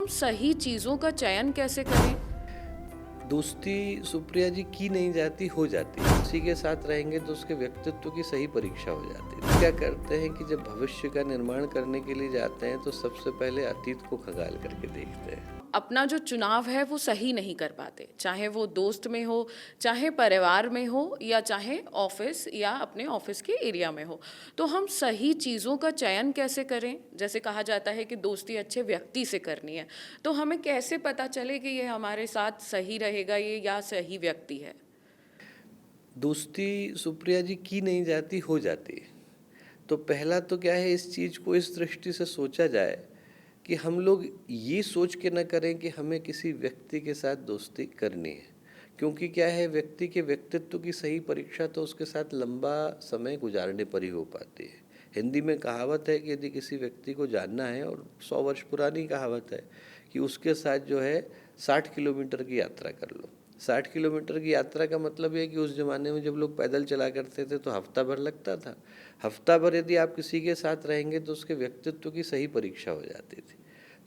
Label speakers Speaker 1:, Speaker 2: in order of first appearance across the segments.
Speaker 1: सही चीज़ों का चयन कैसे करें?
Speaker 2: दोस्ती सुप्रिया जी की नहीं जाती, हो जाती है। किसी के साथ रहेंगे तो उसके व्यक्तित्व की सही परीक्षा हो जाती है। तो क्या करते हैं कि जब भविष्य का निर्माण करने के लिए जाते हैं तो सबसे पहले अतीत को खंगाल करके देखते हैं।
Speaker 1: अपना जो चुनाव है वो सही नहीं कर पाते, चाहे वो दोस्त में हो, चाहे परिवार में हो, या चाहे ऑफिस या अपने ऑफिस के एरिया में हो। तो हम सही चीज़ों का चयन कैसे करें? जैसे कहा जाता है कि दोस्ती अच्छे व्यक्ति से करनी है, तो हमें कैसे पता चले कि ये हमारे साथ सही रहेगा ये या सही व्यक्ति है?
Speaker 2: दोस्ती सुप्रिया जी की नहीं जाती, हो जाती है। तो पहला तो क्या है, इस चीज़ को इस दृष्टि से सोचा जाए कि हम लोग ये सोच के न करें कि हमें किसी व्यक्ति के साथ दोस्ती करनी है। क्योंकि क्या है, व्यक्ति के व्यक्तित्व की सही परीक्षा तो उसके साथ लंबा समय गुजारने पर ही हो पाती है। हिंदी में कहावत है कि यदि किसी व्यक्ति को जानना है, और 100 वर्ष पुरानी कहावत है, कि उसके साथ जो है 60 किलोमीटर की यात्रा कर लो। 60 किलोमीटर की यात्रा का मतलब ये है कि उस ज़माने में जब लोग पैदल चला करते थे तो हफ्ता भर लगता था। हफ्ता भर यदि आप किसी के साथ रहेंगे तो उसके व्यक्तित्व की सही परीक्षा हो जाती थी।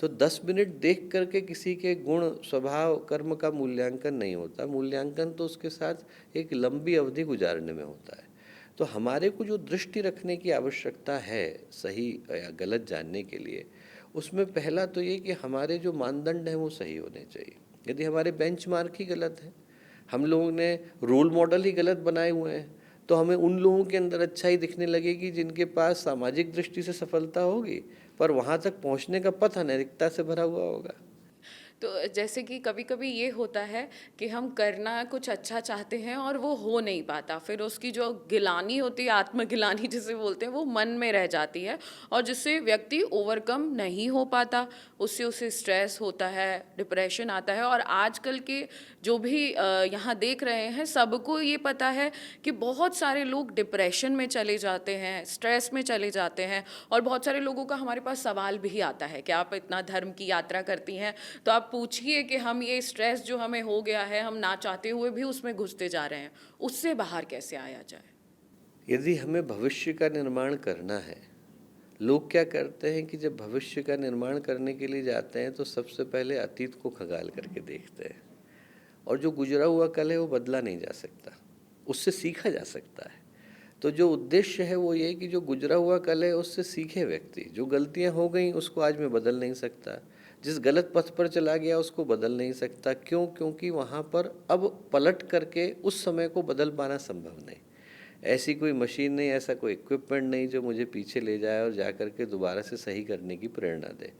Speaker 2: तो 10 मिनट देख करके किसी के गुण, स्वभाव, कर्म का मूल्यांकन नहीं होता। मूल्यांकन तो उसके साथ एक लंबी अवधि गुजारने में होता है। तो हमारे को जो दृष्टि रखने की आवश्यकता है सही या गलत जानने के लिए, उसमें पहला तो ये कि हमारे जो मानदंड हैं वो सही होने चाहिए। यदि हमारे बेंचमार्क ही गलत है, हम लोगों ने रोल मॉडल ही गलत बनाए हुए हैं, तो हमें उन लोगों के अंदर अच्छाई दिखने लगेगी जिनके पास सामाजिक दृष्टि से सफलता होगी, पर वहाँ तक पहुँचने का पथ अनैतिकता से भरा हुआ होगा।
Speaker 1: तो जैसे कि कभी-कभी ये होता है कि हम करना कुछ अच्छा चाहते हैं और वो हो नहीं पाता, फिर उसकी जो गिलानी होती है, आत्मगिलानी जिसे बोलते हैं, वो मन में रह जाती है और जिससे व्यक्ति ओवरकम नहीं हो पाता, उससे उसे स्ट्रेस होता है, डिप्रेशन आता है। और आजकल के जो भी यहाँ देख रहे हैं, सबको ये पता है कि बहुत सारे लोग डिप्रेशन में चले जाते हैं, स्ट्रेस में चले जाते हैं। और बहुत सारे लोगों का हमारे पास सवाल भी आता है कि आप इतना धर्म की यात्रा करती हैं, तो आप पूछिए कि हम ये स्ट्रेस जो हमें हो गया है, हम ना चाहते हुए भी उसमें घुसते जा रहे हैं, उससे बाहर कैसे आया जाए?
Speaker 2: यदि हमें भविष्य का निर्माण करना है, लोग क्या करते हैं कि जब भविष्य का निर्माण करने के लिए जाते हैं तो सबसे पहले अतीत को खंगाल करके देखते हैं। और जो गुजरा हुआ कल है वो बदला नहीं जा सकता, उससे सीखा जा सकता है। तो जो उद्देश्य है वो ये कि जो गुजरा हुआ कल है उससे सीखे व्यक्ति। जो गलतियां हो गई उसको आज मैं बदल नहीं सकता, जिस गलत पथ पर चला गया उसको बदल नहीं सकता। क्यों? क्योंकि वहाँ पर अब पलट करके उस समय को बदल पाना संभव नहीं। ऐसी कोई मशीन नहीं, ऐसा कोई इक्विपमेंट नहीं जो मुझे पीछे ले जाए और जा कर के दोबारा से सही करने की प्रेरणा दे।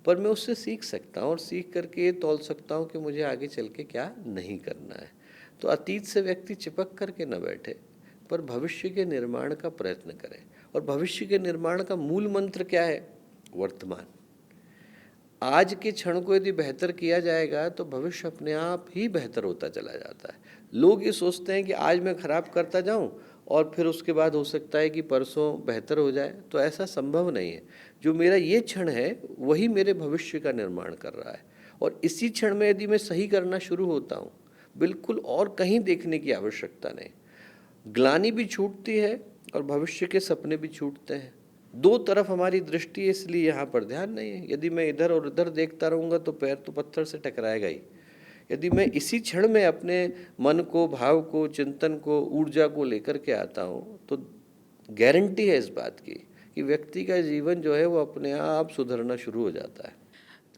Speaker 2: पर मैं उससे सीख सकता हूँ और सीख करके ये तौल सकता हूँ कि मुझे आगे चल के क्या नहीं करना है। तो अतीत से व्यक्ति चिपक करके न बैठे, पर भविष्य के निर्माण का प्रयत्न करें। और भविष्य के निर्माण का मूल मंत्र क्या है? वर्तमान। आज के क्षण को यदि बेहतर किया जाएगा तो भविष्य अपने आप ही बेहतर होता चला जाता है। लोग ये सोचते हैं कि आज मैं खराब करता जाऊं और फिर उसके बाद हो सकता है कि परसों बेहतर हो जाए, तो ऐसा संभव नहीं है। जो मेरा ये क्षण है वही मेरे भविष्य का निर्माण कर रहा है। और इसी क्षण में यदि मैं सही करना शुरू होता हूँ, बिल्कुल और कहीं देखने की आवश्यकता नहीं। ग्लानि भी छूटती है और भविष्य के सपने भी छूटते हैं। दो तरफ हमारी दृष्टि है, इसलिए यहाँ पर ध्यान नहीं है। यदि मैं इधर और उधर देखता रहूँगा तो पैर तो पत्थर से टकराएगा ही। यदि मैं इसी क्षण में अपने मन को, भाव को, चिंतन को, ऊर्जा को लेकर के आता हूँ तो गारंटी है इस बात की कि व्यक्ति का जीवन जो है वो अपने आप सुधरना शुरू हो जाता है।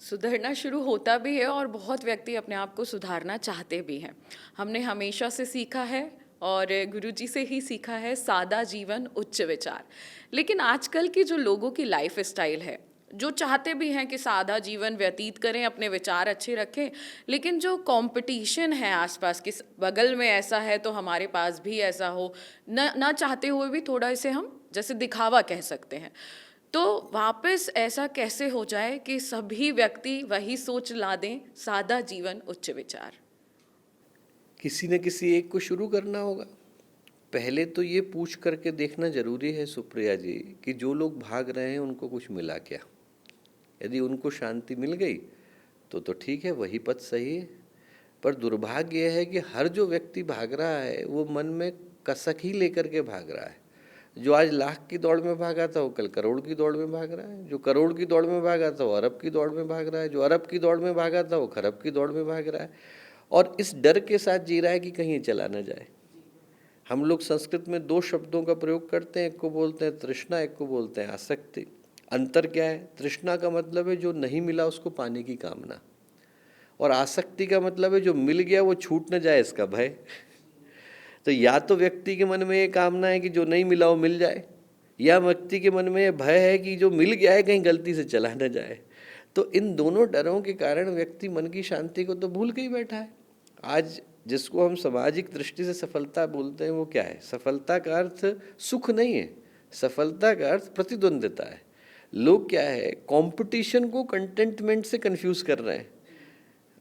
Speaker 1: सुधरना शुरू होता भी है और बहुत व्यक्ति अपने आप को सुधारना चाहते भी हैं। हमने हमेशा से सीखा है और गुरुजी से ही सीखा है, सादा जीवन उच्च विचार। लेकिन आजकल की जो लोगों की लाइफ स्टाइल है, जो चाहते भी हैं कि सादा जीवन व्यतीत करें, अपने विचार अच्छे रखें, लेकिन जो कंपटीशन है आसपास कि बगल में ऐसा है तो हमारे पास भी ऐसा हो, न ना चाहते हुए भी थोड़ा इसे हम जैसे दिखावा कह सकते हैं। तो वापस ऐसा कैसे हो जाए कि सभी व्यक्ति वही सोच ला दें, सादा जीवन उच्च विचार?
Speaker 2: किसी न किसी एक को शुरू करना होगा। पहले तो ये पूछ करके देखना जरूरी है सुप्रिया जी कि जो लोग भाग रहे हैं उनको कुछ मिला क्या। यदि उनको शांति मिल गई तो ठीक है, वही पथ सही है। पर दुर्भाग्य यह है कि हर जो व्यक्ति भाग रहा है वो मन में कसक ही लेकर के भाग रहा है। जो आज लाख की दौड़ में भागा था वो कल करोड़ की दौड़ में भाग रहा है, जो करोड़ की दौड़ में भागा था वो अरब की दौड़ में भाग रहा है, जो अरब की दौड़ में भागा था वो खरब की दौड़ में भाग रहा है, और इस डर के साथ जी रहा है कि कहीं ये चला ना जाए। हम लोग संस्कृत में दो शब्दों का प्रयोग करते हैं, एक को बोलते हैं तृष्णा, एक को बोलते हैं आसक्ति। अंतर क्या है? तृष्णा का मतलब है जो नहीं मिला उसको पाने की कामना, और आसक्ति का मतलब है जो मिल गया वो छूट न जाए इसका भय। तो या तो व्यक्ति के मन में ये कामना है कि जो नहीं मिला वो मिल जाए, या व्यक्ति के मन में ये भय है कि जो मिल गया है कहीं गलती से चला न जाए। तो इन दोनों डरों के कारण व्यक्ति मन की शांति को तो भूल के ही बैठा है। आज जिसको हम सामाजिक दृष्टि से सफलता बोलते हैं वो क्या है? सफलता का अर्थ सुख नहीं है, सफलता का अर्थ प्रतिद्वंद्विता है। लोग क्या है, कंपटीशन को कंटेंटमेंट से कंफ्यूज कर रहे हैं।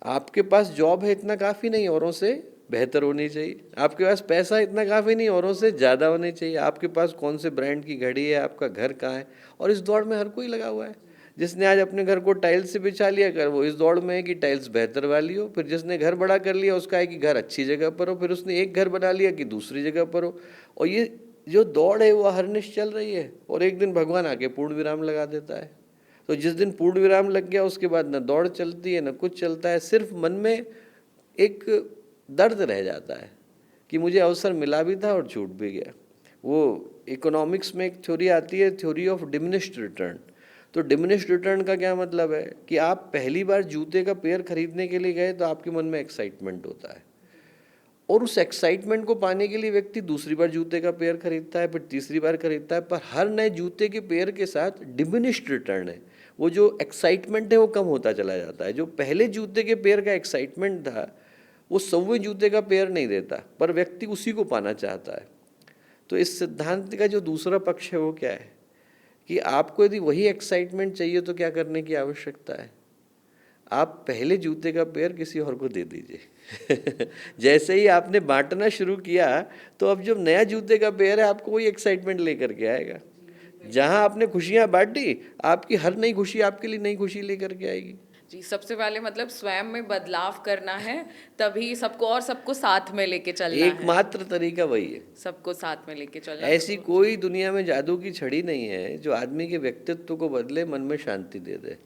Speaker 2: आपके पास जॉब है इतना काफ़ी नहीं, औरों से बेहतर होनी चाहिए। आपके पास पैसा इतना काफ़ी नहीं, औरों से ज़्यादा होनी चाहिए। आपके पास कौन से ब्रांड की घड़ी है, आपका घर कहाँ है, और इस दौड़ में हर कोई लगा हुआ है। जिसने आज अपने घर को टाइल्स से बिछा लिया कर, वो इस दौड़ में है कि टाइल्स बेहतर वाली हो। फिर जिसने घर बड़ा कर लिया उसका है कि घर अच्छी जगह पर हो। फिर उसने एक घर बना लिया कि दूसरी जगह पर हो। और ये जो दौड़ है वो हरनिश चल रही है, और एक दिन भगवान आके पूर्ण विराम लगा देता है। तो जिस दिन पूर्ण विराम लग गया उसके बाद न दौड़ चलती है न कुछ चलता है, सिर्फ मन में एक दर्द रह जाता है कि मुझे अवसर मिला भी था और छूट भी गया। वो इकोनॉमिक्स में एक थ्योरी आती है, थ्योरी ऑफ डिमिनिश्ड रिटर्न। तो डिमिनिश्ड रिटर्न का क्या मतलब है कि आप पहली बार जूते का पेयर खरीदने के लिए गए तो आपके मन में एक्साइटमेंट होता है, और उस एक्साइटमेंट को पाने के लिए व्यक्ति दूसरी बार जूते का पेयर खरीदता है, फिर तीसरी बार खरीदता है। पर हर नए जूते के पेयर के साथ डिमिनिश्ड रिटर्न है, वो जो एक्साइटमेंट है वो कम होता चला जाता है। जो पहले जूते के पेयर का एक्साइटमेंट था वो 100वें जूते का पेयर नहीं देता, पर व्यक्ति उसी को पाना चाहता है। तो इस सिद्धांत का जो दूसरा पक्ष है वो क्या है कि आपको यदि वही एक्साइटमेंट चाहिए तो क्या करने की आवश्यकता है? आप पहले जूते का पेयर किसी और को दे दीजिए। जैसे ही आपने बांटना शुरू किया तो अब जब नया जूते का पेयर है आपको वही एक्साइटमेंट लेकर के आएगा। जहां आपने खुशियां बांटी, आपकी हर नई खुशी आपके लिए नई खुशी लेकर के आएगी।
Speaker 1: जी, सबसे पहले मतलब स्वयं में बदलाव करना है, तभी सबको और सबको साथ में लेके चलना है।
Speaker 2: एकमात्र तरीका वही है,
Speaker 1: सबको साथ में लेके चलना।
Speaker 2: ऐसी कोई दुनिया में जादू की छड़ी नहीं है जो आदमी के व्यक्तित्व को बदले, मन में शांति दे दे।